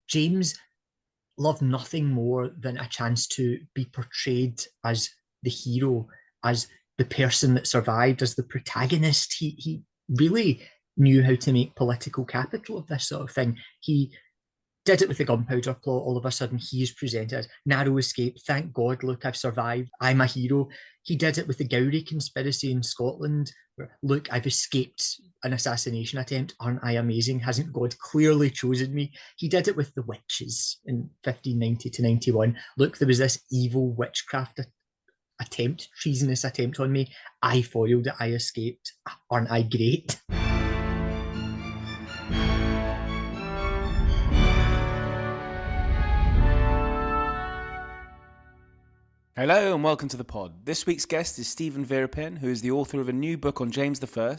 James loved nothing more than a chance to be portrayed as the hero, as the person that survived, as the protagonist. He really knew how to make political capital of this sort of thing. He did it with the gunpowder plot. All of a sudden, he is presented as narrow escape. Thank God, look, I've survived. I'm a hero. He did it with the Gowrie conspiracy in Scotland. Look, I've escaped an assassination attempt. Aren't I amazing? Hasn't God clearly chosen me? He did it with the witches in 1590 to 91. Look, there was this evil witchcraft attempt, treasonous attempt on me. I foiled it. I escaped. Aren't I great? Hello and welcome to the pod. This week's guest is Steven Veerapen, who is the author of a new book on James I,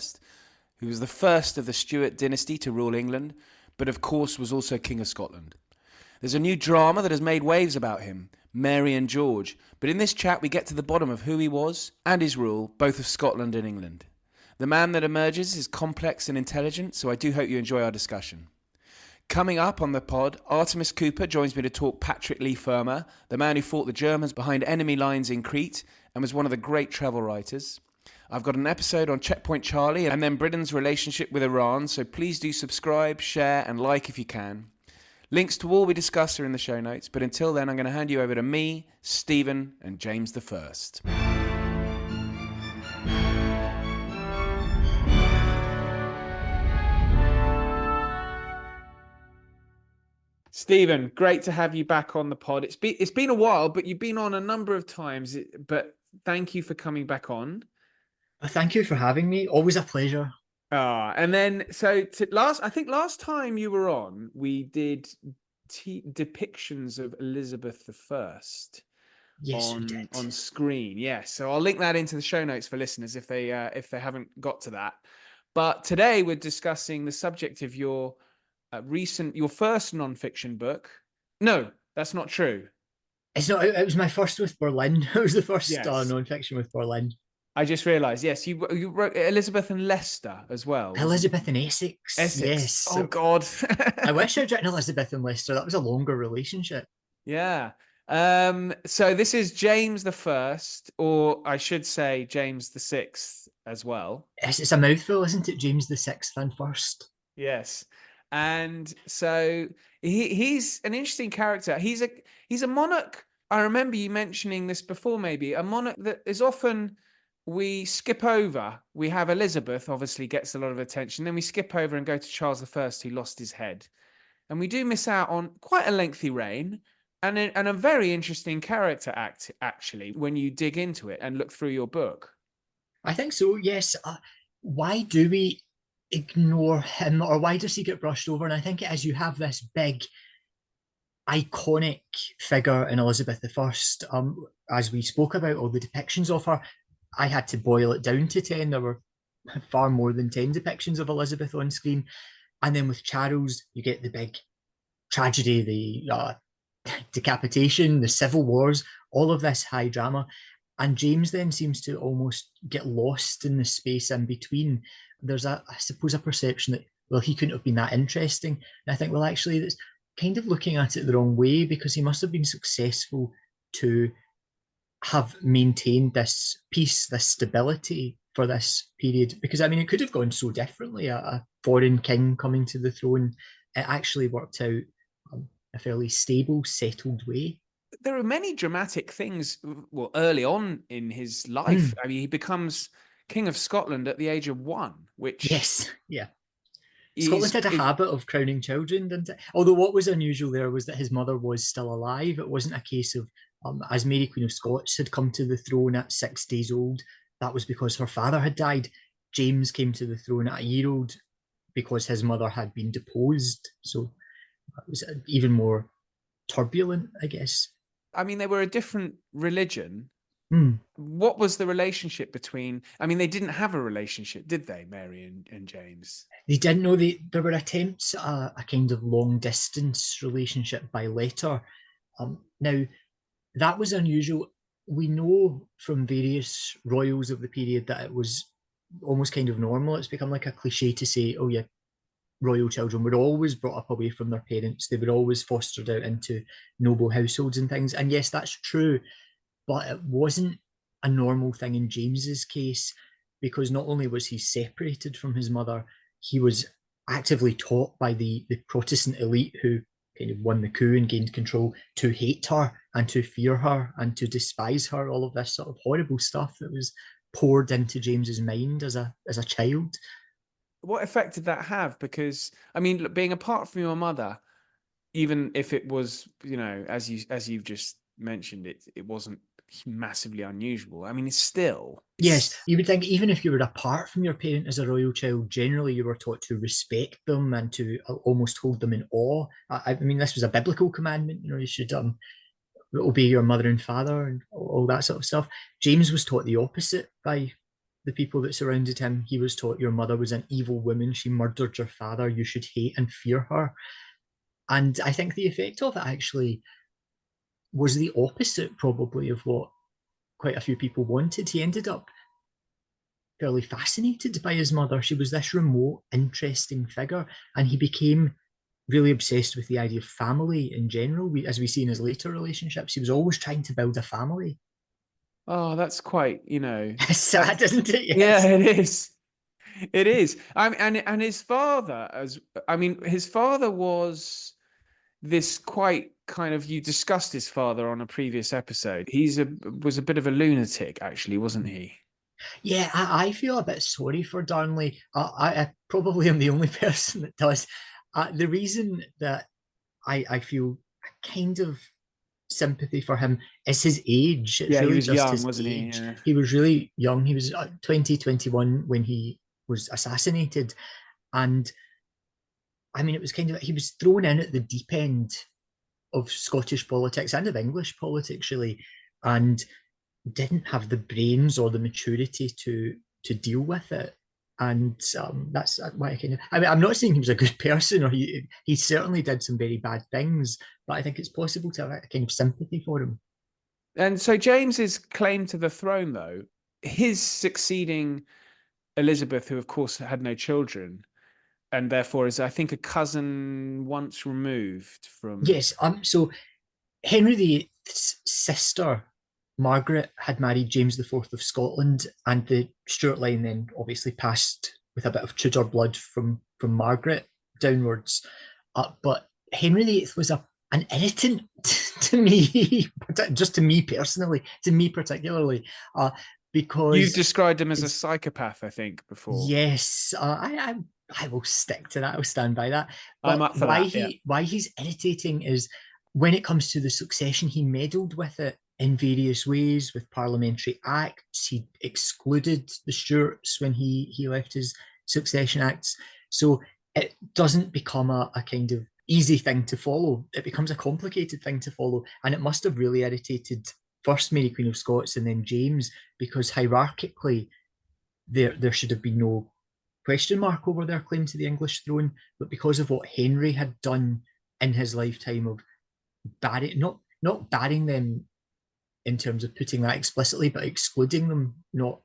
who was the first of the Stuart dynasty to rule England, but of course was also King of Scotland. There's a new drama that has made waves about him, Mary and George, but in this chat we get to the bottom of who he was and his rule, both of Scotland and England. The man that emerges is complex and intelligent, so I do hope you enjoy our discussion. Coming up on the pod, Artemis Cooper joins me to talk Patrick Leigh Fermor, the man who fought the Germans behind enemy lines in Crete and was one of the great travel writers. I've got an episode on Checkpoint Charlie and then Britain's relationship with Iran, so please do subscribe, share and like if you can. Links to all we discuss are in the show notes, but until then I'm going to hand you over to me, Stephen and James I. Stephen, great to have you back on the pod. It's been a while, but you've been on a number of times. But thank you for coming back on. Thank you for having me. Always a pleasure. And then last time you were on, we did depictions of Elizabeth I. Yes, we did. On screen. Yes, so I'll link that into the show notes for listeners if they haven't got to that. But today we're discussing the subject of your first non-fiction book. No, that's not true. It's not. It was my first with Berlin. It was the first Yes. non-fiction with Berlin. I just realised. Yes, you wrote Elizabeth and Leicester as well. Elizabeth and Essex. Yes. Oh God. I wish I'd written Elizabeth and Leicester. That was a longer relationship. Yeah. So this is James I, or I should say James VI as well. Yes, it's a mouthful, isn't it? James VI and first. Yes. And so he's an interesting character. He's a monarch. I remember you mentioning this before, maybe a monarch that is often we skip over. We have Elizabeth, obviously gets a lot of attention. Then we skip over and go to Charles I, who lost his head. And we do miss out on quite a lengthy reign and a very interesting character actually, when you dig into it and look through your book. I think so, yes. Why do we ignore him, or why does he get brushed over? And I think it is, you have this big iconic figure in Elizabeth I. As we spoke about all the depictions of her, I had to boil it down to 10. There were far more than 10 depictions of Elizabeth on screen. And then with Charles, you get the big tragedy, the decapitation, the civil wars, all of this high drama. And James then seems to almost get lost in the space in between. There's I suppose, a perception that, well, he couldn't have been that interesting. And I think, well, actually, that's kind of looking at it the wrong way, because he must have been successful to have maintained this peace, this stability for this period. Because, I mean, it could have gone so differently. A foreign king coming to the throne, it actually worked out a fairly stable, settled way. There are many dramatic things, well, early on in his life. I mean, he becomes King of Scotland at the age of 1, which... Yes, yeah. Scotland had a habit of crowning children, didn't it? Although what was unusual there was that his mother was still alive. It wasn't a case of, as Mary Queen of Scots had come to the throne at 6 days old, that was because her father had died. James came to the throne at a year old because his mother had been deposed. So it was even more turbulent, I guess. I mean, they were a different religion. Mm. What was the relationship between... I mean, they didn't have a relationship, did they, Mary and James? They didn't know. There were attempts at a kind of long-distance relationship by letter. Now, that was unusual. We know from various royals of the period that it was almost kind of normal. It's become like a cliche to say, oh, yeah, royal children were always brought up away from their parents. They were always fostered out into noble households and things. And yes, that's true, but it wasn't a normal thing in James's case, because not only was he separated from his mother, he was actively taught by the Protestant elite who kind of won the coup and gained control to hate her and to fear her and to despise her. All of this sort of horrible stuff that was poured into James's mind as a child. What effect did that have? Because I mean, being apart from your mother, even if it was, as you've just mentioned, it wasn't massively unusual. I mean, Yes, it's you would think even if you were apart from your parent as a royal child, generally you were taught to respect them and to almost hold them in awe. I mean, this was a biblical commandment. You should obey your mother and father and all that sort of stuff. James was taught the opposite by the people that surrounded him. He was taught your mother was an evil woman. She murdered your father. You should hate and fear her. And I think the effect of it actually was the opposite, probably, of what quite a few people wanted. He ended up fairly fascinated by his mother. She was this remote, interesting figure, and he became really obsessed with the idea of family in general. As we see in his later relationships, he was always trying to build a family. oh, that's quite, It's sad, isn't it? yeah, Yes. it is. It is. And his father, his father was this quite kind of, you discussed his father on a previous episode. Was a bit of a lunatic, actually, wasn't he? Yeah, I feel a bit sorry for Darnley. I probably am the only person that does. The reason that I feel a kind of sympathy for him is his age. It's Yeah, he really was just young, his wasn't he? age. Yeah. He was really young. He was 2021 when he was assassinated. And I mean, it was kind of, he was thrown in at the deep end of Scottish politics and of English politics, really, and didn't have the brains or the maturity to deal with it. And that's why I kind of. I mean, I'm not saying he was a good person, or he certainly did some very bad things, but I think it's possible to have a kind of sympathy for him. And so James's claim to the throne, though, his succeeding Elizabeth, who of course had no children, and therefore is, I think, a cousin once removed from. Yes. So Henry VIII's sister Margaret had married James IV of Scotland, and the Stuart line then obviously passed with a bit of Tudor blood from Margaret downwards. But Henry VIII was an irritant to me, just to me personally, to me particularly, You've because described him as a his psychopath, I think, before. yes, I will stick to that. I'll stand by that. I'm But up for that. Yeah. why he's irritating is when it comes to the succession, he meddled with it in various ways with parliamentary acts. He excluded the Stuarts when he left his succession acts. So it doesn't become a kind of easy thing to follow. It becomes a complicated thing to follow, and it must have really irritated first Mary Queen of Scots and then James, because hierarchically there should have been no question mark over their claim to the English throne, but because of what Henry had done in his lifetime of not barring them in terms of putting that explicitly, but excluding them, not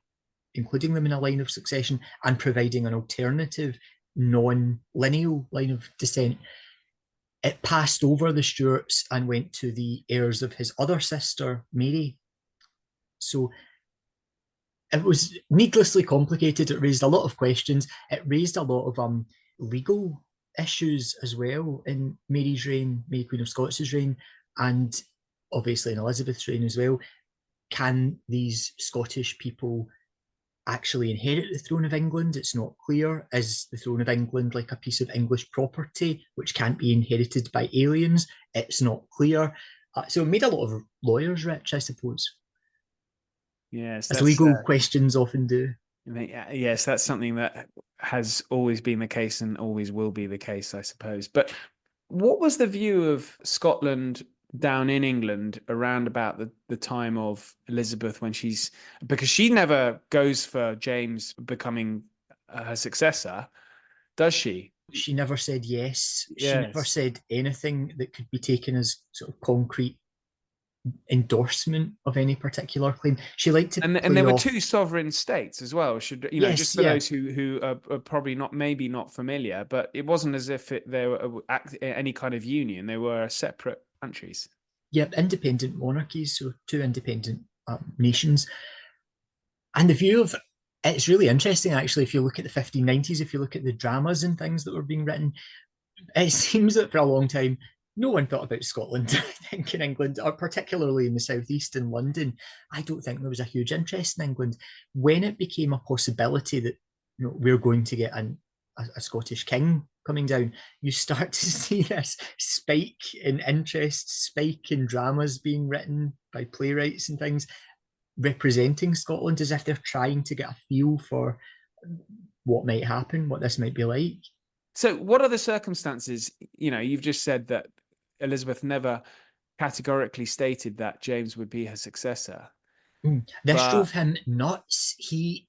including them in a line of succession, and providing an alternative non-lineal line of descent, it passed over the Stuarts and went to the heirs of his other sister, Mary. So it was needlessly complicated. It raised a lot of questions. It raised a lot of legal issues as well in Mary's reign, Mary Queen of Scots' reign, and obviously in Elizabeth's reign as well. Can these Scottish people actually inherit the throne of England? It's not clear. Is the throne of England like a piece of English property which can't be inherited by aliens? It's not clear. So it made a lot of lawyers rich, I suppose, Yes, as that's legal questions often do. yes, that's something that has always been the case and always will be the case, I suppose. But what was the view of Scotland down in England around about the time of Elizabeth, when because she never goes for James becoming her successor, does she? She never said yes. She never Yes. said anything that could be taken as sort of concrete endorsement of any particular claim. She liked to And play there were off. two sovereign states as well. Should just Yes, for yeah, those who are probably not maybe not familiar, but it wasn't as if they were any kind of union. They were separate countries. yeah, independent monarchies, so two independent nations. And the view of it's really interesting actually. If you look at the 1590s, if you look at the dramas and things that were being written, it seems that for a long time no one thought about Scotland. I think in England, or particularly in the southeast in London, I don't think there was a huge interest in England. When it became a possibility that we're going to get a Scottish king coming down, you start to see this spike in interest, spike in dramas being written by playwrights and things representing Scotland as if they're trying to get a feel for what might happen, what this might be like. So, what are the circumstances? You've just said that Elizabeth never categorically stated that James would be her successor. This But drove him nuts. He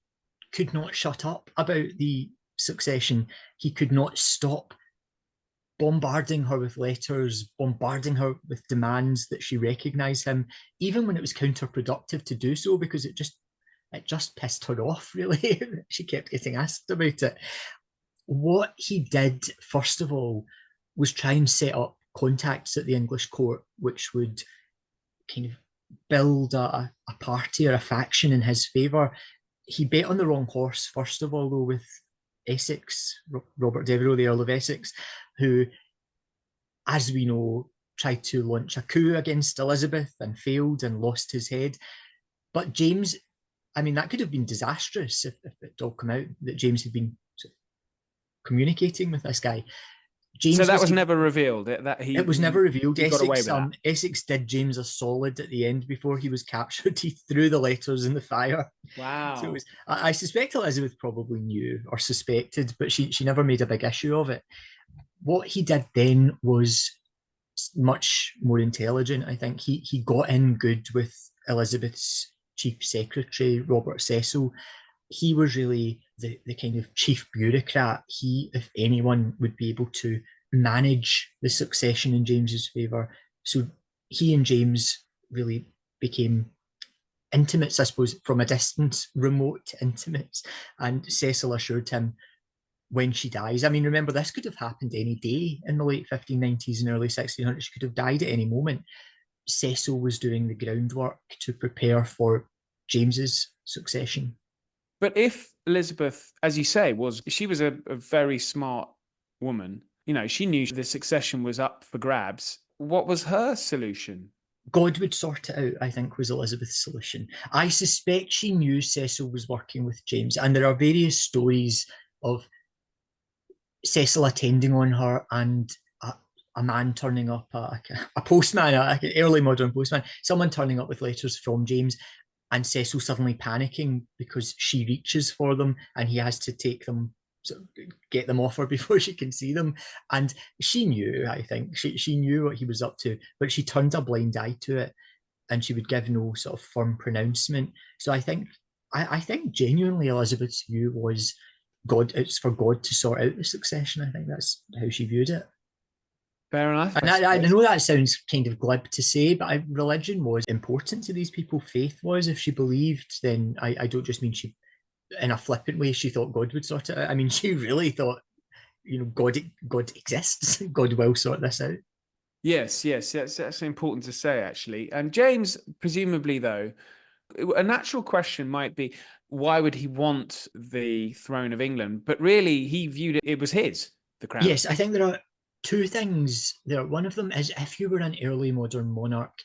could not shut up about the succession. He could not stop bombarding her with letters, bombarding her with demands that she recognise him, even when it was counterproductive to do so, because it just pissed her off, really. She kept getting asked about it. What he did, first of all, was try and set up contacts at the English court, which would kind of build a party or a faction in his favour. He bet on the wrong horse, first of all, though, with Essex, Robert Devereux, the Earl of Essex, who, as we know, tried to launch a coup against Elizabeth and failed and lost his head. But James, I mean, that could have been disastrous if it all come out that James had been communicating with this guy. so James that was was never revealed. That It was never revealed. he got away with that. Essex did James a solid at the end before he was captured. He threw the letters in the fire. So it Wow. was. I suspect Elizabeth probably knew or suspected, but she never made a big issue of it. What he did then was much more intelligent. I think he got in good with Elizabeth's chief secretary, Robert Cecil. He was really the kind of chief bureaucrat. He, if anyone, would be able to manage the succession in James's favour. So he and James really became intimates, I suppose, from a distance, remote intimates. And Cecil assured him when she dies. I mean, remember, this could have happened any day in the late 1590s and early 1600s. She could have died at any moment. Cecil was doing the groundwork to prepare for James's succession. But if Elizabeth, as you say, she was a very smart woman. She knew the succession was up for grabs. What was her solution? God would sort it out, I think, was Elizabeth's solution. I suspect she knew Cecil was working with James, and there are various stories of Cecil attending on her and a man turning up, a postman, an early modern postman, someone turning up with letters from James, and Cecil suddenly panicking because she reaches for them and he has to take them, get them off her before she can see them. And she knew, I think, she knew what he was up to, but she turned a blind eye to it and she would give no sort of firm pronouncement. So I think genuinely Elizabeth's view was it's for God to sort out the succession. I think that's how she viewed it. Fair enough. And I know that sounds kind of glib to say, but religion was important to these people. Faith was. If she believed, then I don't just mean she, in a flippant way, she thought God would sort it out. I mean, she really thought, God exists. God will sort this out. Yes, that's important to say, actually. And James, presumably, though, a natural question might be, why would he want the throne of England? But really, he viewed it was his, the crown. Yes, I think there are two things there. One of them is if you were an early modern monarch,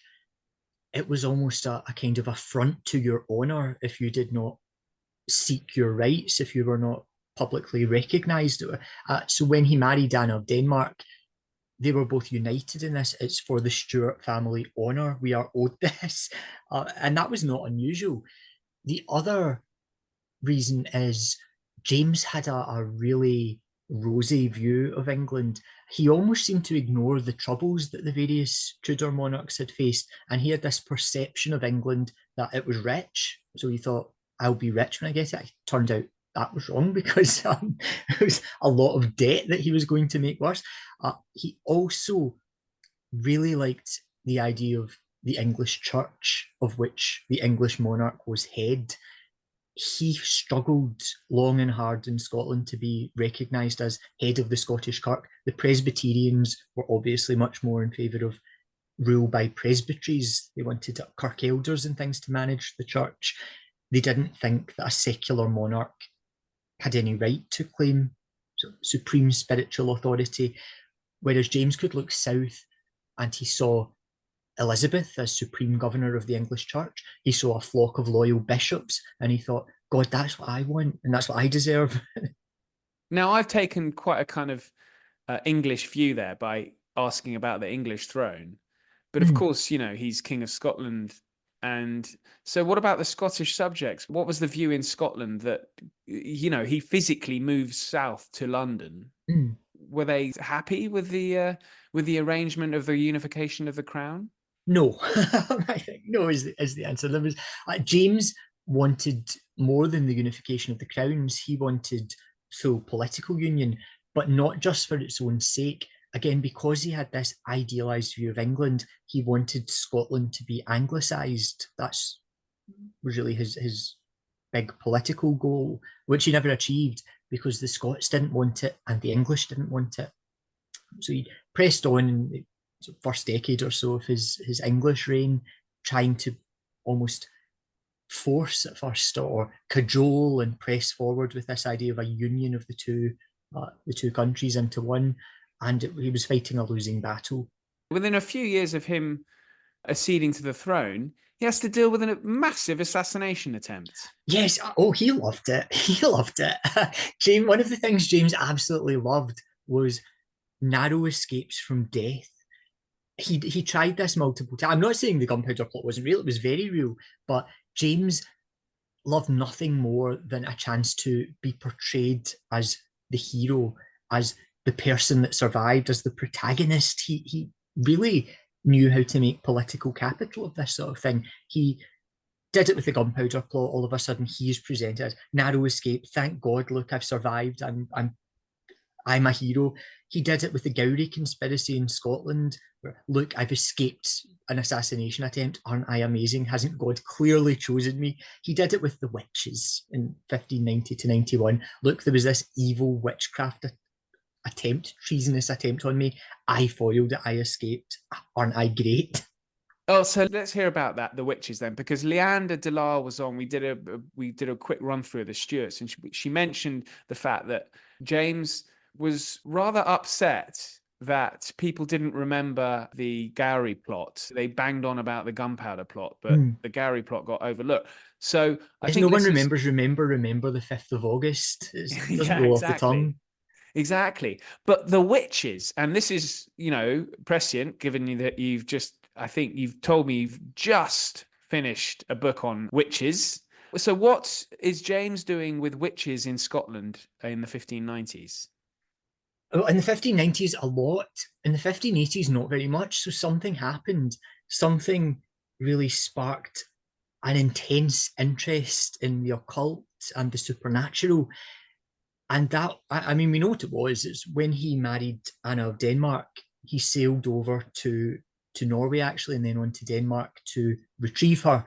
it was almost a kind of affront to your honour if you did not seek your rights, if you were not publicly recognised. So when he married Anne of Denmark, they were both united in this. It's for the Stuart family honour. We are owed this. And that was not unusual. The other reason is James had a really rosy view of England. He almost seemed to ignore the troubles that the various Tudor monarchs had faced. And he had this perception of England that it was rich. So he thought, I'll be rich when I get it. It turned out that was wrong because it was a lot of debt that he was going to make worse. He also really liked the idea of the English church, of which the English monarch was head. He struggled long and hard in Scotland to be recognised as head of the Scottish Kirk. The Presbyterians were obviously much more in favour of rule by presbyteries. They wanted kirk elders and things to manage the church. They didn't think that a secular monarch had any right to claim supreme spiritual authority, whereas James could look south and he saw Elizabeth as supreme governor of the English church. He saw a flock of loyal bishops and he thought, God, that's what I want and that's what I deserve. Now, I've taken quite a kind of English view there by asking about the English throne. But of course, he's King of Scotland. And so what about the Scottish subjects? What was the view in Scotland that, he physically moved south to London? Were they happy with the arrangement of the unification of the crown? No, I think no is the answer. There was James wanted more than the unification of the crowns. He wanted full political union, but not just for its own sake. Again, because he had this idealised view of England, he wanted Scotland to be anglicised. That's really his big political goal, which he never achieved because the Scots didn't want it and the English didn't want it. So he pressed on in the first decade or so of his English reign, trying to almost force at first or cajole and press forward with this idea of a union of the two countries into one. And he was fighting a losing battle. Within a few years of him acceding to the throne, he has to deal with a massive assassination attempt. Yes. Oh, he loved it. He loved it. James, one of the things James absolutely loved was narrow escapes from death. He tried this multiple times. I'm not saying the gunpowder plot wasn't real, it was very real, but James loved nothing more than a chance to be portrayed as the hero, as the person that survived, as the protagonist. He really knew how to make political capital of this sort of thing. He did it with the gunpowder plot. All of a sudden, he's presented as narrow escape. Thank God, look, I've survived. I'm a hero. He did it with the Gowrie conspiracy in Scotland. Where, look, I've escaped an assassination attempt. Aren't I amazing? Hasn't God clearly chosen me? He did it with the witches in 1590 to 91. Look, there was this evil witchcraft attempt, treasonous attempt on me. I foiled it. I escaped. Aren't I great? Oh, so let's hear about that, the witches then, because Leanda Delar was on. We did a quick run through of the Stuarts, and she mentioned the fact that James was rather upset that people didn't remember the Gowrie plot. They banged on about the gunpowder plot, but the Gowrie plot got overlooked. So I think no one remembers. Remember the 5th of August. It doesn't roll off the tongue. Exactly. But the witches, and this is, prescient, given that I think you've told me you've just finished a book on witches. So what is James doing with witches in Scotland in the 1590s? Well, in the 1590s, a lot. In the 1580s, not very much. So something happened. Something really sparked an intense interest in the occult and the supernatural. And that, I mean, we know what it was. It's when he married Anna of Denmark, he sailed over to Norway, actually, and then on to Denmark to retrieve her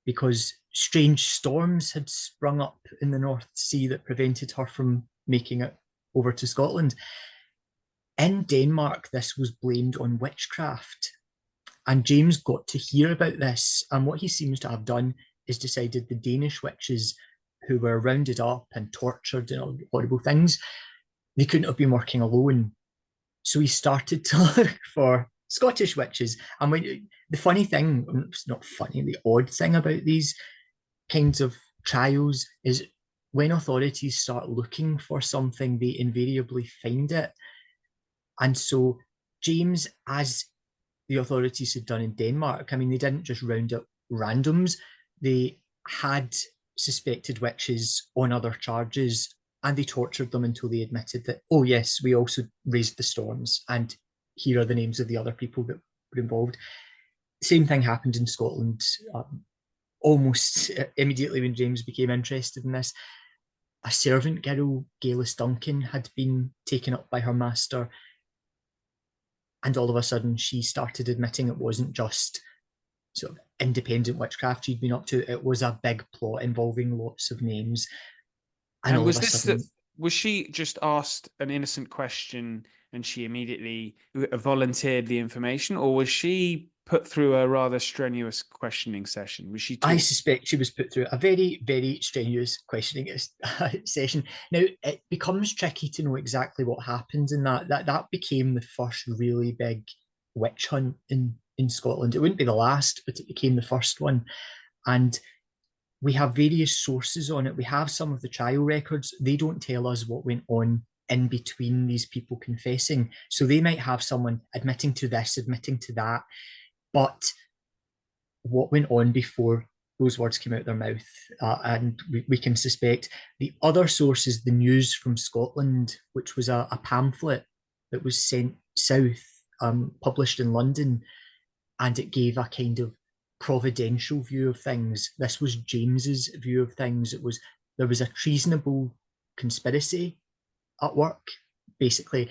because strange storms had sprung up in the North Sea that prevented her from making it over to Scotland. In Denmark, this was blamed on witchcraft. And James got to hear about this. And what he seems to have done is decided the Danish witches who were rounded up and tortured and all horrible things, they couldn't have been working alone. So he started to look for Scottish witches. And the funny thing, it's not funny, the odd thing about these kinds of trials is when authorities start looking for something, they invariably find it. And so James, as the authorities had done in Denmark, I mean, they didn't just round up randoms. They had suspected witches on other charges and they tortured them until they admitted that, oh yes, we also raised the storms and here are the names of the other people that were involved. Same thing happened in Scotland almost immediately when James became interested in this. A servant girl, Galis Duncan, had been taken up by her master, and all of a sudden she started admitting it wasn't just sort of independent witchcraft she'd been up to. It was a big plot involving lots of names, and And all of was a this that sudden, was she just asked an innocent question and she immediately volunteered the information, or was she put through a rather strenuous questioning session? Was she I taught? suspect she was put through a very, very strenuous questioning session. Now, it becomes tricky to know exactly what happened in that. That became the first really big witch hunt in Scotland. It wouldn't be the last, but it became the first one. And we have various sources on it. We have some of the trial records. They don't tell us what went on in between these people confessing. So they might have someone admitting to this, admitting to that. But what went on before those words came out of their mouth, and we can suspect. The other source is the News from Scotland, which was a pamphlet that was sent south, published in London, and it gave a kind of providential view of things. This was James's view of things. There was a treasonable conspiracy at work, basically.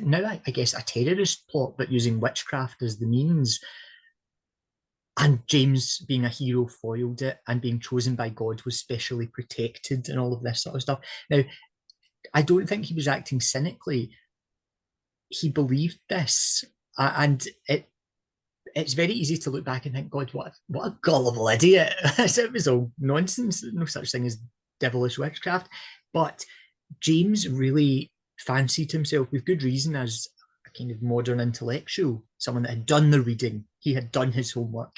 Now I guess a terrorist plot, but using witchcraft as the means. And James, being a hero, foiled it, and being chosen by God was specially protected, and all of this sort of stuff. Now, I don't think he was acting cynically. He believed this, and it's very easy to look back and think, God, what a gullible idiot! It was all nonsense. No such thing as devilish witchcraft. But James really fancied himself, with good reason, as a kind of modern intellectual, someone that had done the reading. He had done his homework.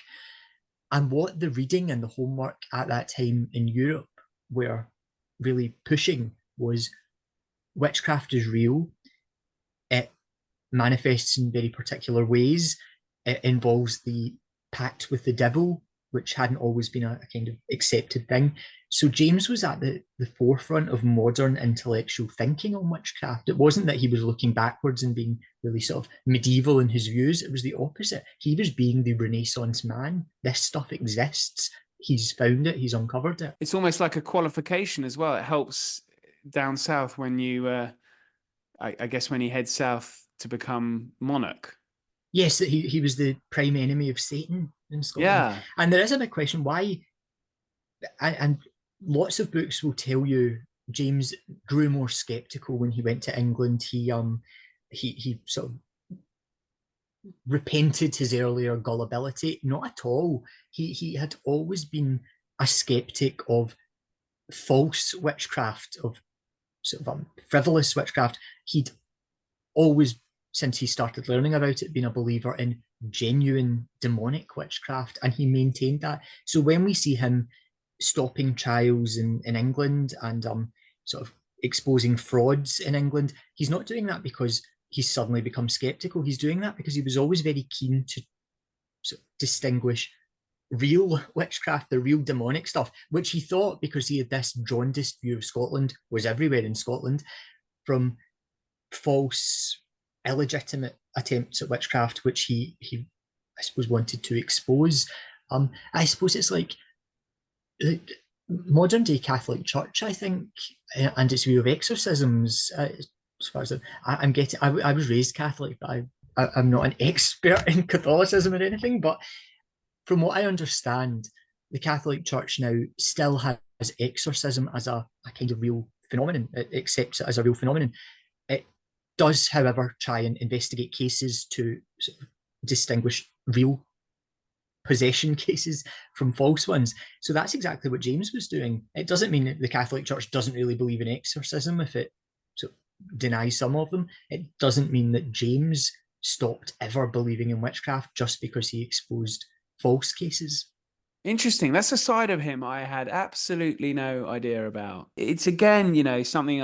And what the reading and the homework at that time in Europe were really pushing was witchcraft is real. It manifests in very particular ways. It involves the pact with the devil, which hadn't always been a kind of accepted thing. So James was at the forefront of modern intellectual thinking on witchcraft. It wasn't that he was looking backwards and being really sort of medieval in his views. It was the opposite. He was being the Renaissance man. This stuff exists. He's found it. He's uncovered it. It's almost like a qualification as well. It helps down south when you, I guess, when you head south to become monarch. Yes, that he was the prime enemy of Satan in Scotland. Yeah. And there is a big question why, and lots of books will tell you James grew more skeptical when he went to England. He sort of repented his earlier gullibility. Not at all. He had always been a skeptic of false witchcraft, of sort of frivolous witchcraft. He'd always, since he started learning about it, been a believer in genuine demonic witchcraft, and he maintained that. So when we see him stopping trials in England and sort of exposing frauds in England, he's not doing that because he's suddenly become skeptical. He's doing that because he was always very keen to sort of distinguish real witchcraft, the real demonic stuff, which he thought, because he had this jaundiced view of Scotland, was everywhere in Scotland, from false, illegitimate attempts at witchcraft, which he I suppose wanted to expose. I suppose it's like modern day Catholic Church, I think, and its view of exorcisms. As far as I'm getting, I was raised Catholic, but I'm not an expert in Catholicism or anything. But from what I understand, the Catholic Church now still has exorcism as a kind of real phenomenon. It accepts it as a real phenomenon. It does, however, try and investigate cases to sort of distinguish real possession cases from false ones. So that's exactly what James was doing. It doesn't mean that the Catholic Church doesn't really believe in exorcism if it sort of denies some of them. It doesn't mean that James stopped ever believing in witchcraft just because he exposed false cases. Interesting. That's a side of him I had absolutely no idea about. It's again, something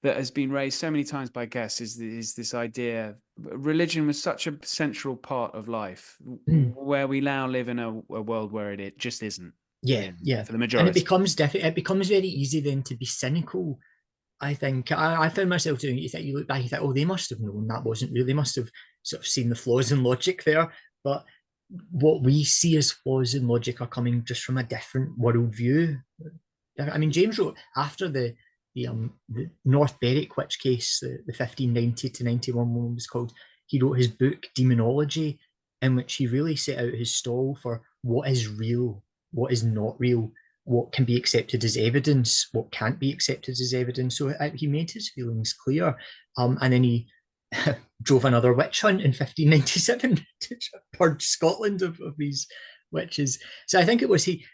that has been raised so many times by guests is this idea. Religion was such a central part of life, where we now live in a world where it just isn't. Yeah, yeah. For the majority. And it becomes it becomes very easy then to be cynical. I think I found myself doing it. You look back, you think, oh, they must have known that wasn't real. They must have sort of seen the flaws in logic there. But what we see as flaws in logic are coming just from a different worldview. I mean, James wrote after the North Berwick witch case, the 1590 to 91 one was called. He wrote his book Demonology, in which he really set out his stall for what is real, what is not real, what can be accepted as evidence, what can't be accepted as evidence. So he made his feelings clear. And then he drove another witch hunt in 1597 to purge Scotland of these witches. So I think it was he.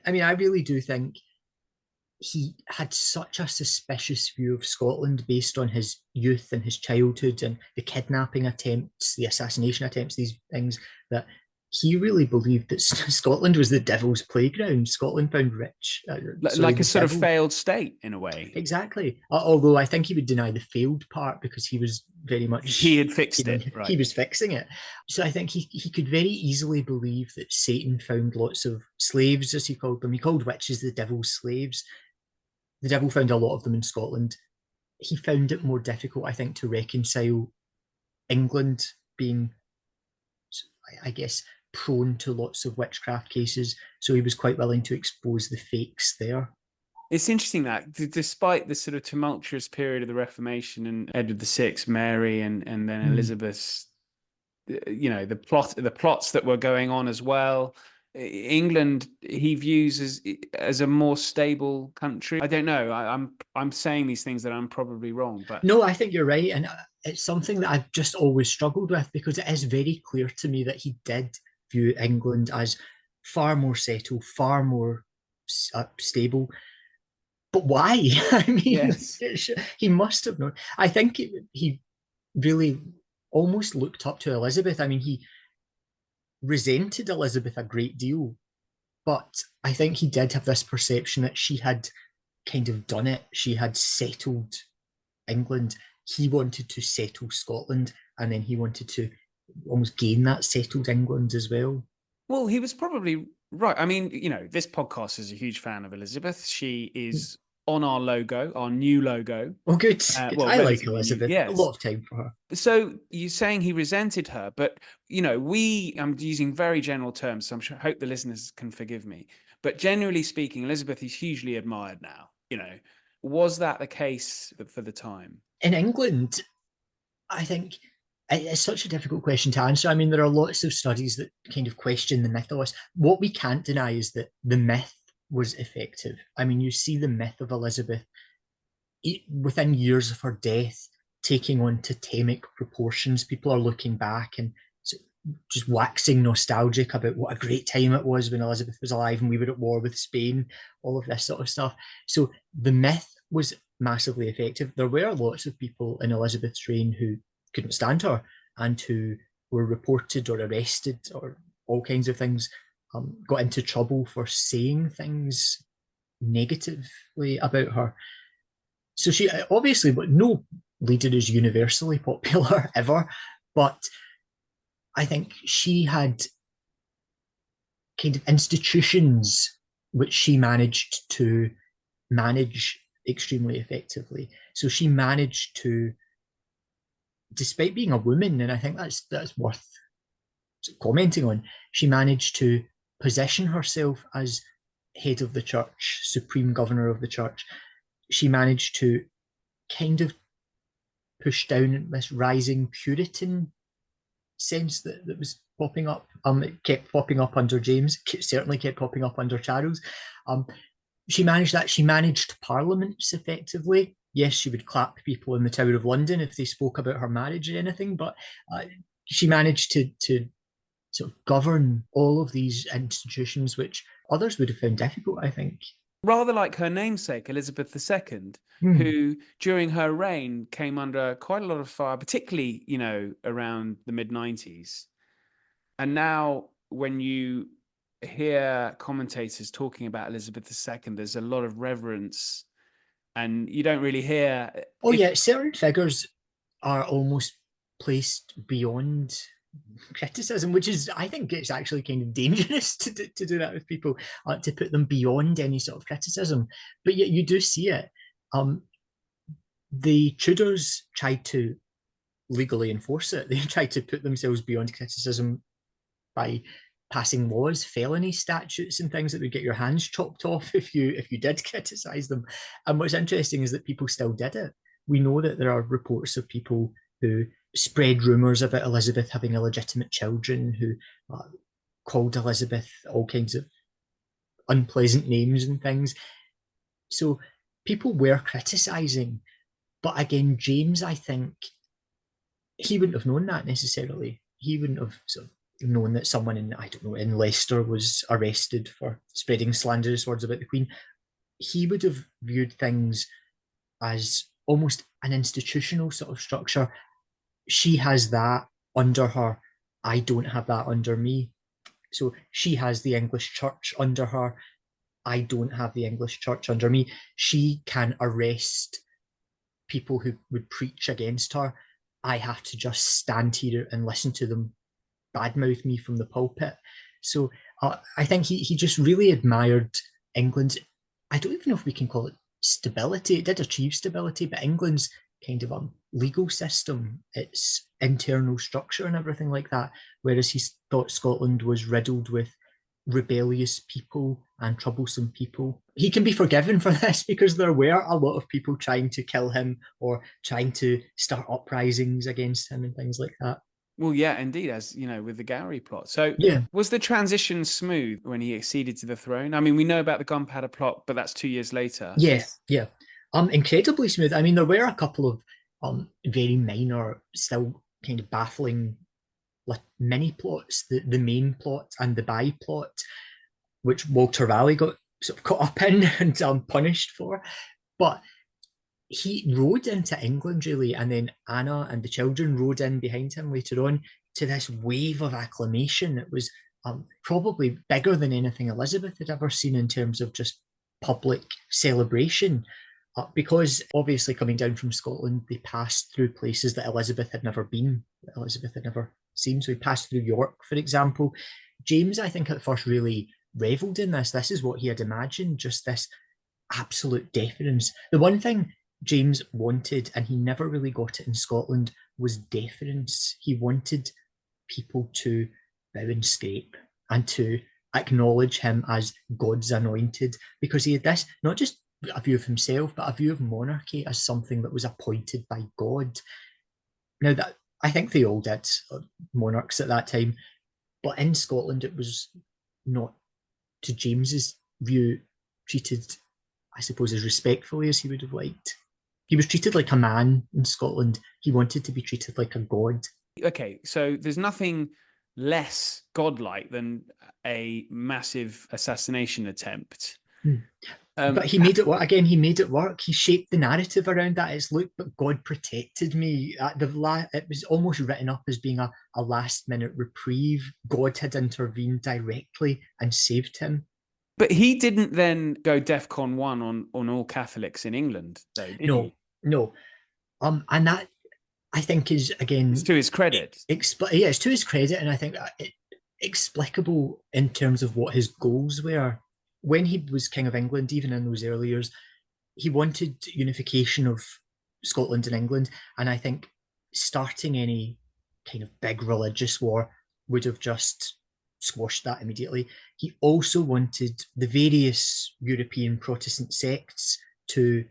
I mean, I really do think he had such a suspicious view of Scotland based on his youth and his childhood and the kidnapping attempts, the assassination attempts, these things, that he really believed that Scotland was the devil's playground. Scotland found rich. Like a sort of failed state in a way. Exactly. Although I think he would deny the failed part because he was very much... He had fixed it, right. He was fixing it. So I think he could very easily believe that Satan found lots of slaves, as he called them. He called witches the devil's slaves. The devil found a lot of them in Scotland. He found it more difficult, I think, to reconcile England being, I guess, prone to lots of witchcraft cases. So he was quite willing to expose the fakes there. It's interesting that despite the sort of tumultuous period of the Reformation and Edward VI, Mary, and then Elizabeth's, the plots that were going on as well, England he views as a more stable country. I don't know. I'm saying these things that I'm probably wrong, but no, I think you're right, and it's something that I've just always struggled with, because it is very clear to me that he did view England as far more settled, far more stable. But why? I mean, yes. He must have known. I think he really almost looked up to Elizabeth. I mean, he resented Elizabeth a great deal, but I think he did have this perception that she had kind of done it. She had settled England. He wanted to settle Scotland, and then he wanted to almost gain that settled England as well. Well, he was probably right. I mean, this podcast is a huge fan of Elizabeth. She is on our logo, our new logo. Oh, good. I like Elizabeth. Yes. A lot of time for her. So you're saying he resented her, but I'm using very general terms, so I hope the listeners can forgive me. But generally speaking, Elizabeth is hugely admired now. Was that the case for the time? In England, I think it's such a difficult question to answer. I mean, there are lots of studies that kind of question the mythos. What we can't deny is that the myth was effective. I mean, you see the myth of Elizabeth within years of her death taking on totemic proportions. People are looking back and just waxing nostalgic about what a great time it was when Elizabeth was alive and we were at war with Spain, all of this sort of stuff. So the myth was massively effective. There were lots of people in Elizabeth's reign who couldn't stand her and who were reported or arrested or all kinds of things, got into trouble for saying things negatively about her. So she obviously, but no leader is universally popular ever, but I think she had kind of institutions which she managed to manage extremely effectively. So she managed to, despite being a woman, and I think that's worth commenting on, she managed to position herself as head of the church, supreme governor of the church. She managed to kind of push down this rising Puritan sense that was popping up. It kept popping up under James. It certainly kept popping up under Charles. She managed that. She managed parliaments effectively. Yes, she would clap people in the Tower of London if they spoke about her marriage or anything, but she managed to sort of govern all of these institutions, which others would have found difficult, I think. Rather like her namesake, Elizabeth II, who during her reign came under quite a lot of fire, particularly, around the mid-90s. And now when you hear commentators talking about Elizabeth II, there's a lot of reverence, and you don't really hear... Yeah, certain figures are almost placed beyond criticism, which is, I think it's actually kind of dangerous to do that with people, to put them beyond any sort of criticism. But yet you do see it. The Tudors tried to legally enforce it. They tried to put themselves beyond criticism by passing laws, felony statutes and things that would get your hands chopped off if you did criticize them. And what's interesting is that people still did it. We know that there are reports of people who spread rumours about Elizabeth having illegitimate children who called Elizabeth all kinds of unpleasant names and things. So people were criticising. But again, James, I think, he wouldn't have known that necessarily. He wouldn't have sort of known that someone in, I don't know, in Leicester was arrested for spreading slanderous words about the Queen. He would have viewed things as almost an institutional sort of structure. She has that under her. I don't have that under me. So she has the English church under her. I don't have the English church under me. She can arrest people who would preach against her. I have to just stand here and listen to them badmouth me from the pulpit. So I think he just really admired England's, I don't even know if we can call it stability. It did achieve stability, but England's kind of legal system, its internal structure and everything like that. Whereas he thought Scotland was riddled with rebellious people and troublesome people. He can be forgiven for this because there were a lot of people trying to kill him or trying to start uprisings against him and things like that. Well, yeah, indeed, as you know, with the Gowrie plot. So, Yeah, was the transition smooth when he acceded to the throne? I mean, we know about the Gunpowder Plot, but that's 2 years later. yeah, yeah. Incredibly smooth. I mean, there were a couple of very minor, still kind of baffling like mini plots, the main plot and the by plot, which Walter Raleigh got sort of caught up in and punished for. But he rode into England really, and then Anna and the children rode in behind him later on to this wave of acclamation. It was probably bigger than anything Elizabeth had ever seen in terms of just public celebration. Because obviously coming down from Scotland, they passed through places that Elizabeth had never been, that Elizabeth had never seen. So he passed through York, for example. James, I think, at first really revelled in this. This is what he had imagined, just this absolute deference. The one thing James wanted, and he never really got it in Scotland, was deference. He wanted people to bow and scrape and to acknowledge him as God's anointed, because he had this, not just a view of himself, but a view of monarchy as something that was appointed by God. Now, that I think they all did, monarchs at that time, but in Scotland it was not, to James's view, treated, I suppose, as respectfully as he would have liked. He was treated like a man in Scotland. He wanted to be treated like a god. Okay, so there's nothing less godlike than a massive assassination attempt. But he made it work. Again, he made it work. He shaped the narrative around that. It's, look, but God protected me. It was almost written up as being a last-minute reprieve. God had intervened directly and saved him. But he didn't then go DEFCON 1 on all Catholics in England, though, did he? No. And that, I think, is, again... It's to his credit. Yeah, it's to his credit, and I think explicable in terms of what his goals were. When he was King of England, even in those early years, he wanted unification of Scotland and England. And I think starting any kind of big religious war would have just squashed that immediately. He also wanted the various European Protestant sects to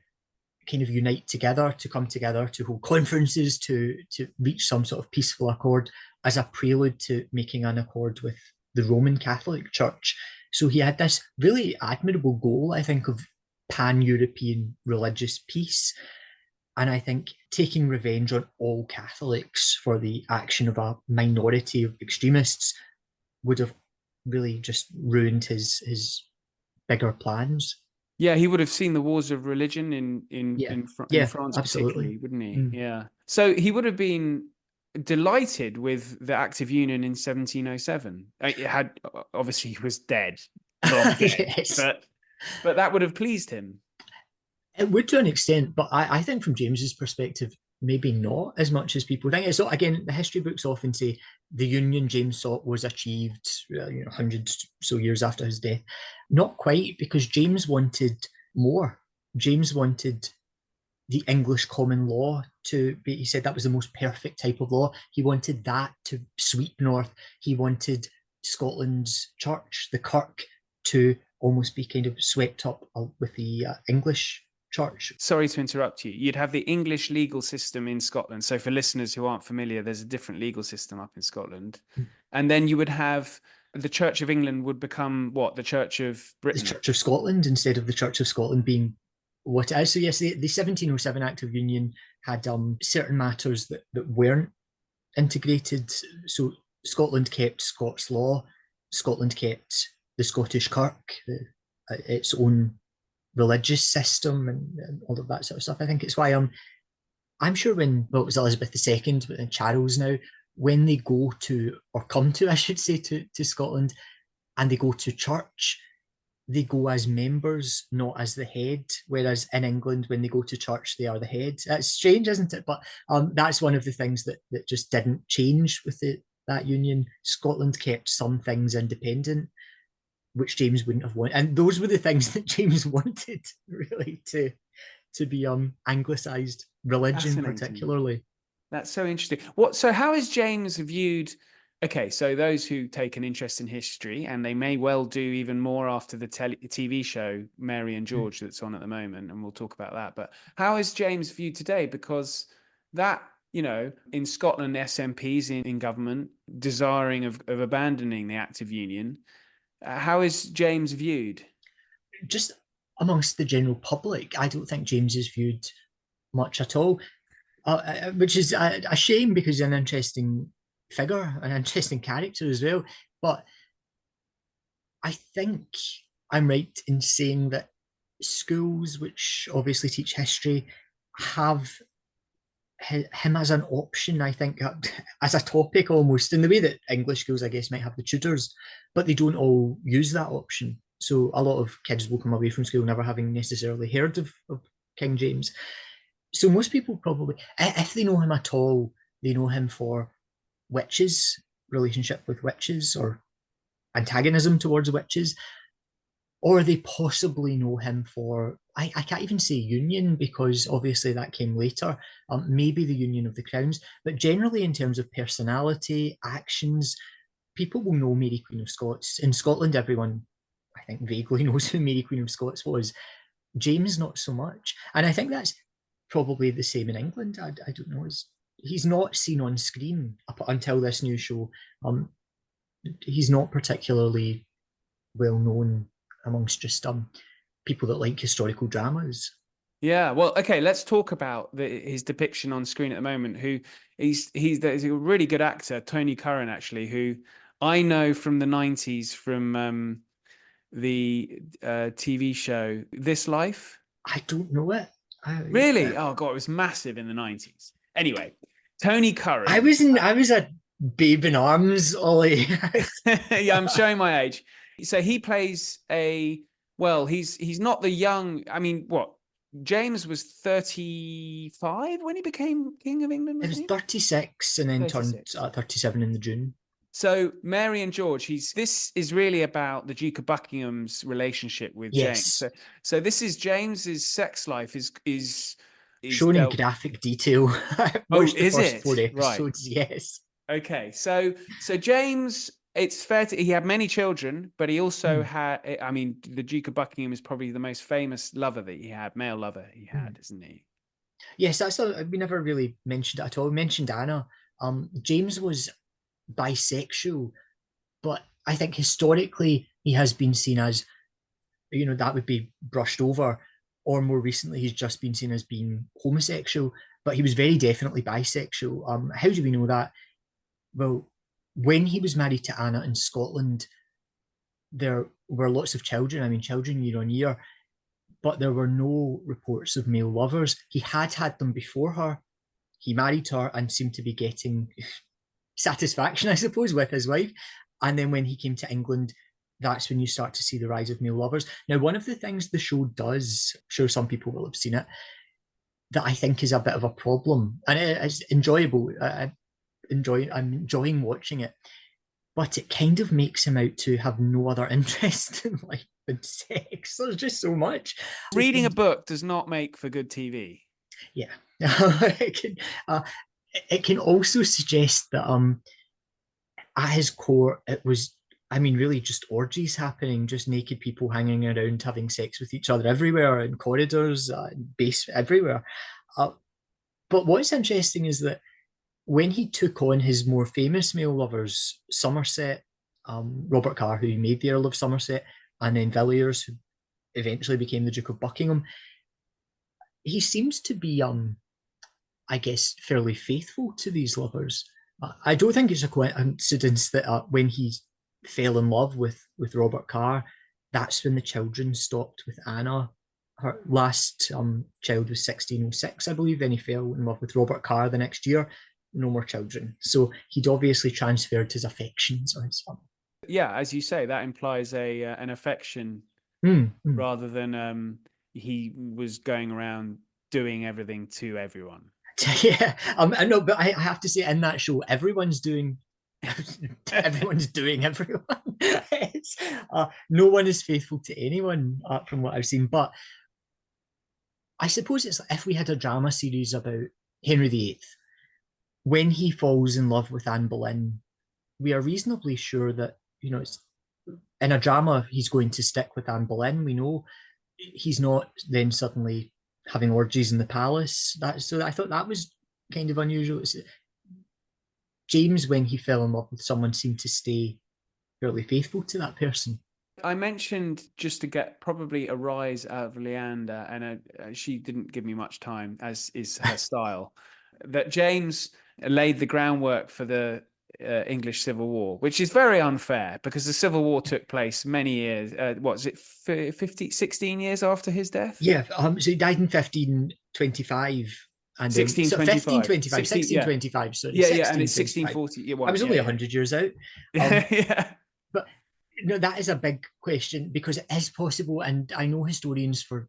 kind of unite together, to come together, to hold conferences, to reach some sort of peaceful accord as a prelude to making an accord with the Roman Catholic Church. So he had this really admirable goal, I think, of pan-European religious peace. And I think taking revenge on all Catholics for the action of a minority of extremists would have really just ruined his bigger plans. Yeah, he would have seen the wars of religion in France, particularly, wouldn't he? Yeah. So he would have been delighted with the Act of Union in 1707. It had, obviously, he was dead, long dead, Yes. but that would have pleased him. It would, to an extent, but I think from James's perspective, maybe not as much as people think. So again, the history books often say the union James thought was achieved hundreds so years after his death. Not quite, because James wanted more. James wanted the English common law to be, he said that was the most perfect type of law. He wanted that to sweep north. He wanted Scotland's church, the Kirk, to almost be kind of swept up with the English church. Sorry to interrupt you. You'd have the English legal system in Scotland. So for listeners who aren't familiar, there's a different legal system up in Scotland. And then you would have the Church of England would become what? The Church of The Britain. Church of Scotland instead of the Church of Scotland being what it is. So yes, the 1707 Act of Union had certain matters that weren't integrated. So Scotland kept Scots law, Scotland kept the Scottish Kirk, its own religious system, and all of that sort of stuff. I think it's why I'm sure when, well, it was Elizabeth II, but in Charles now, when they go to, or come to, I should say, to Scotland, and they go to church, they go as members, not as the head. Whereas in England, when they go to church, they are the head. That's strange, isn't it? But that's one of the things that just didn't change with that union. Scotland kept some things independent, which James wouldn't have wanted, and those were the things that James wanted, really, to be anglicised, religion particularly. That's so interesting. So how is James viewed? Okay, so those who take an interest in history, and they may well do even more after the TV show Mary and George that's on at the moment, and we'll talk about that. But how is James viewed today? Because that, in Scotland, SNPs in government desiring of abandoning the Act of Union. How is James viewed? Just amongst the general public, I don't think James is viewed much at all, which is a shame because he's an interesting figure, an interesting character as well. But I think I'm right in saying that schools, which obviously teach history, have him as an option, I think, as a topic almost, in the way that English schools, I guess, might have the tutors, but they don't all use that option. So a lot of kids will come away from school never having necessarily heard of King James. So most people probably, if they know him at all, they know him for witches, relationship with witches, or antagonism towards witches, or they possibly know him for, I can't even say union because obviously that came later, maybe the Union of the Crowns, but generally in terms of personality, actions, people will know Mary Queen of Scots. In Scotland, everyone, I think, vaguely knows who Mary Queen of Scots was. James, not so much. And I think that's probably the same in England. I don't know. He's not seen on screen up until this new show. He's not particularly well known amongst just people that like historical dramas. Yeah, well, okay, let's talk about his depiction on screen at the moment. He's a really good actor, Tony Curran, actually, who I know from the 90s from the TV show This Life. I don't know it. Really? Oh God, it was massive in the 90s. Anyway, Tony Curran. I was a babe in arms, Ollie. Yeah, I'm showing my age. So he plays he's not the young. I mean, what? James was 35 when he became King of England. It was 36 and then 36. Turned 37 in the June. So Mary and George, this is really about the Duke of Buckingham's relationship with James. So this is James's sex life is shown in graphic detail. Is it? 4 episodes, right. Yes. Okay, so James, it's fair to, he had many children, but he also had, I mean, the Duke of Buckingham is probably the most famous lover that he had, male lover he had, isn't he? Yes, we never really mentioned it at all. We mentioned Anna. James was bisexual, but I think historically he has been seen as, that would be brushed over, or more recently he's just been seen as being homosexual, but he was very definitely bisexual. How do we know that? Well, when he was married to Anna in Scotland, there were lots of children. I mean, children year on year, but there were no reports of male lovers. He had them before her. He married her and seemed to be getting satisfaction, I suppose, with his wife. And then when he came to England, that's when you start to see the rise of male lovers. Now, one of the things the show does, I'm sure some people will have seen it, that I think is a bit of a problem, and it's enjoyable. I'm enjoying watching it, but it kind of makes him out to have no other interest in life than sex. There's just so much. Reading a book does not make for good TV. Yeah. It can also suggest that at his core, it was I mean, really just orgies happening, just naked people hanging around having sex with each other everywhere, in corridors, base everywhere. Uh, but what's interesting is that when he took on his more famous male lovers, Somerset, Robert Carr, who he made the Earl of Somerset, and then Villiers, who eventually became the Duke of Buckingham, he seems to be, I guess, fairly faithful to these lovers. I don't think it's a coincidence that when he fell in love with Robert Carr, that's when the children stopped with Anna. Her last child was 1606, I believe. Then he fell in love with Robert Carr the next year. No more children. So he'd obviously transferred his affections on his son. Yeah, as you say, that implies an affection rather than he was going around doing everything to everyone. Yeah, I know, but I have to say, in that show, everyone's doing everyone. No one is faithful to anyone, from what I've seen. But I suppose it's if we had a drama series about Henry VIII, when he falls in love with Anne Boleyn, we are reasonably sure that, it's in a drama he's going to stick with Anne Boleyn. We know he's not then suddenly having orgies in the palace. So I thought that was kind of unusual. James, when he fell in love with someone, seemed to stay fairly faithful to that person. I mentioned, just to get probably a rise out of Leander, and she didn't give me much time, as is her style, that James laid the groundwork for the English Civil War, which is very unfair because the Civil War took place many years, what is it, 16 years after his death? Yeah, so he died in 1525. And 1625. 1625, sorry. Yeah, and it's 1640. I was only 100 years out. Yeah. But that is a big question, because it is possible, and I know historians for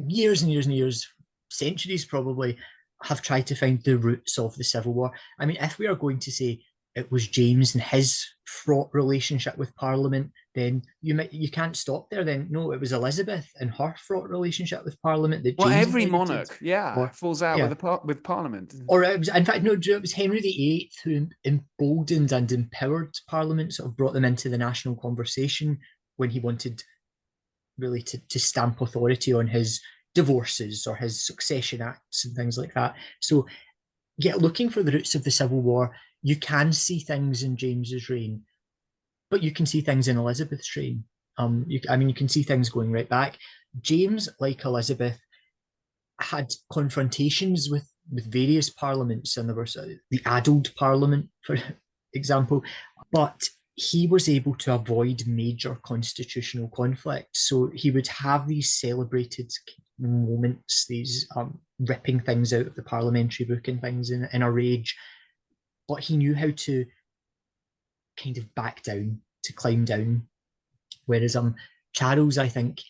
years and years and years, centuries probably, have tried to find the roots of the Civil War. I mean, if we are going to say it was James and his fraught relationship with Parliament, then you can't stop there. Then no, it was Elizabeth and her fraught relationship with Parliament that James every inherited. monarch, falls out with Parliament. Or it was, in fact, no, it was Henry VIII who emboldened and empowered Parliament, sort of brought them into the national conversation when he wanted really to stamp authority on his divorces or his succession acts and things like that. So, yeah, looking for the roots of the Civil War, you can see things in James's reign, but you can see things in Elizabeth's reign. You can see things going right back. James, like Elizabeth, had confrontations with various parliaments, and there was the addled parliament, for example, but he was able to avoid major constitutional conflict. So he would have these celebrated moments, these ripping things out of the parliamentary book and things in a rage, but he knew how to kind of back down, to climb down. Whereas Charles, I think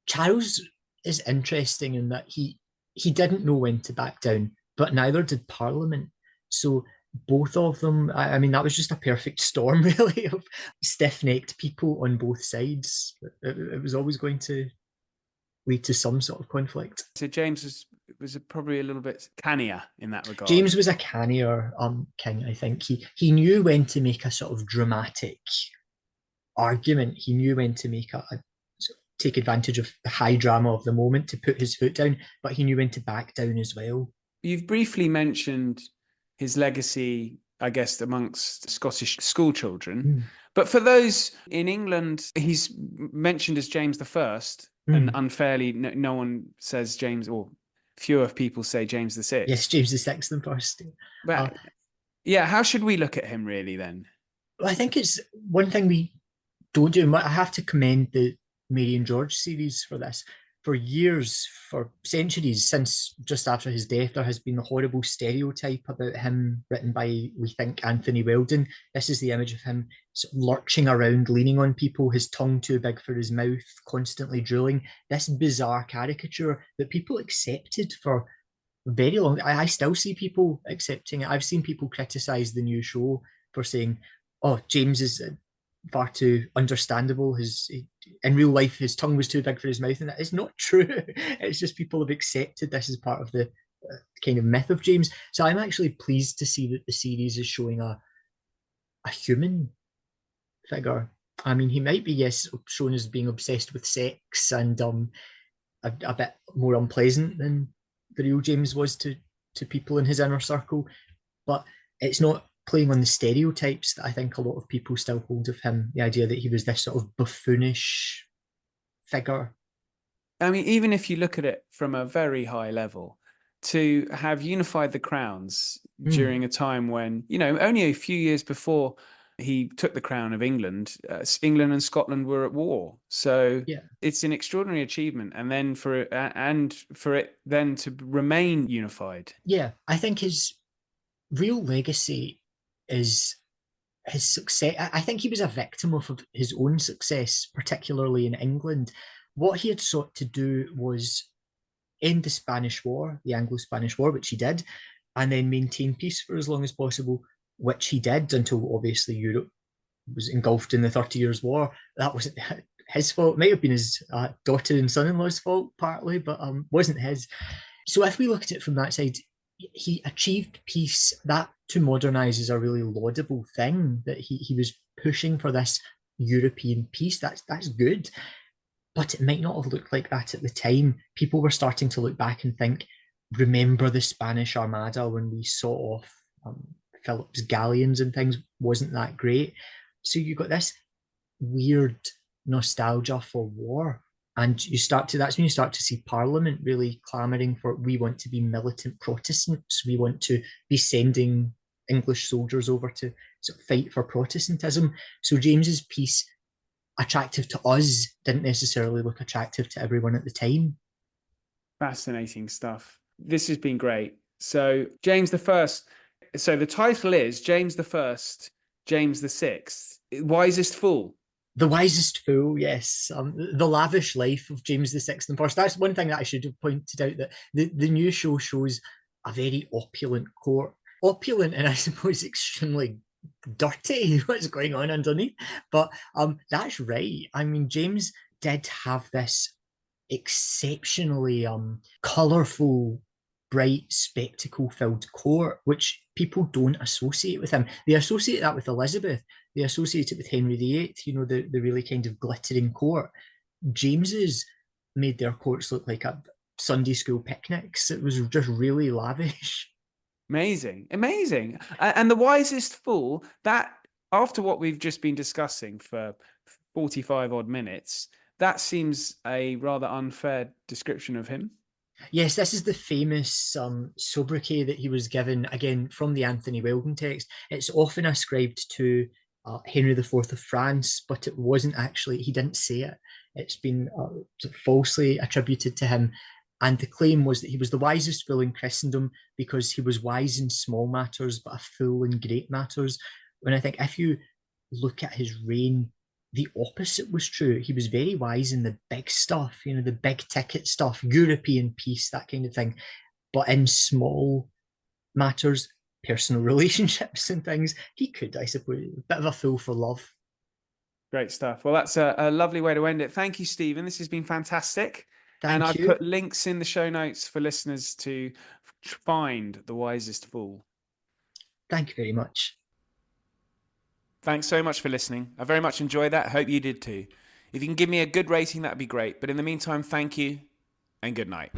Charles is interesting in that he didn't know when to back down, but neither did Parliament. So both of them, I mean, that was just a perfect storm, really, of stiff-necked people on both sides. It was always going to lead to some sort of conflict. So James was probably a little bit cannier in that regard. James was a cannier king, I think. He knew when to make a sort of dramatic argument. He knew when to make take advantage of the high drama of the moment to put his foot down, but he knew when to back down as well. You've briefly mentioned his legacy, I guess, amongst Scottish school children. But for those in England, he's mentioned as James I, and unfairly, no one says James, or fewer people say James VI. Yes, James VI and first. But yeah, how should we look at him really then? Well, I think it's one thing we don't do. I have to commend the Mary and George series for this. For years, for centuries, since just after his death, there has been a horrible stereotype about him written by, we think, Anthony Weldon. This is the image of him sort of lurching around, leaning on people, his tongue too big for his mouth, constantly drooling. This bizarre caricature that people accepted for very long. I still see people accepting it. I've seen people criticise the new show for saying, oh, James is far too understandable. In real life, his tongue was too big for his mouth, and that is not true. It's just people have accepted this as part of the kind of myth of James. So I'm actually pleased to see that the series is showing a human figure. I mean, he might be, yes, shown as being obsessed with sex and a bit more unpleasant than the real James was to people in his inner circle, but it's not playing on the stereotypes that I think a lot of people still hold of him. The idea that he was this sort of buffoonish figure. I mean, even if you look at it from a very high level, to have unified the crowns Mm, during a time when, only a few years before he took the crown of England, England and Scotland were at war. So yeah, it's an extraordinary achievement. And then for it then to remain unified. yeah. I think his real legacy is his success. I think he was a victim of his own success, particularly in England. What he had sought to do was end the Spanish War, the Anglo-Spanish War, which he did, and then maintain peace for as long as possible, which he did until obviously Europe was engulfed in the 30 Years' War. That wasn't his fault. It might have been his daughter and son-in-law's fault partly, but wasn't his. So if we look at it from that side, he achieved peace. That to modernise is a really laudable thing. That he was pushing for this European peace. That's good, but it might not have looked like that at the time. People were starting to look back and think, remember the Spanish Armada when we saw off Philip's galleons and things? Wasn't that great? So you got this weird nostalgia for war. And that's when you start to see Parliament really clamouring for, we want to be militant Protestants. We want to be sending English soldiers over to sort of fight for Protestantism. So James's peace, attractive to us, didn't necessarily look attractive to everyone at the time. Fascinating stuff. This has been great. So James the First. So the title is James the First, James the Sixth, Wisest Fool. The Wisest Fool, yes. The lavish life of James the Sixth and First. That's one thing that I should have pointed out, that the new show shows a very opulent court. Opulent and I suppose extremely dirty, what's going on underneath. But that's right. I mean, James did have this exceptionally colourful, bright, spectacle-filled court, which people don't associate with him. They associate that with Elizabeth. They associate it with Henry VIII, the really kind of glittering court. James's made their courts look like a Sunday school picnics. It was just really lavish. Amazing. And the wisest fool, that after what we've just been discussing for 45 odd minutes, that seems a rather unfair description of him. Yes, this is the famous sobriquet that he was given, again, from the Anthony Weldon text. It's often ascribed to Henry IV of France, but it wasn't actually, he didn't say it. It's been falsely attributed to him. And the claim was that he was the wisest fool in Christendom because he was wise in small matters, but a fool in great matters. When I think if you look at his reign, the opposite was true. He was very wise in the big stuff, the big ticket stuff, European peace, that kind of thing. But in small matters, personal relationships and things, he could, I suppose, a bit of a fool for love. Great stuff. Well, that's a lovely way to end it. Thank you, Stephen. This has been fantastic. And Thank I've you. put links in the show notes for listeners to find The Wisest Fool. Thank you very much. Thanks so much for listening. I very much enjoyed that. Hope you did too. If you can give me a good rating, that'd be great. But in the meantime, thank you and good night.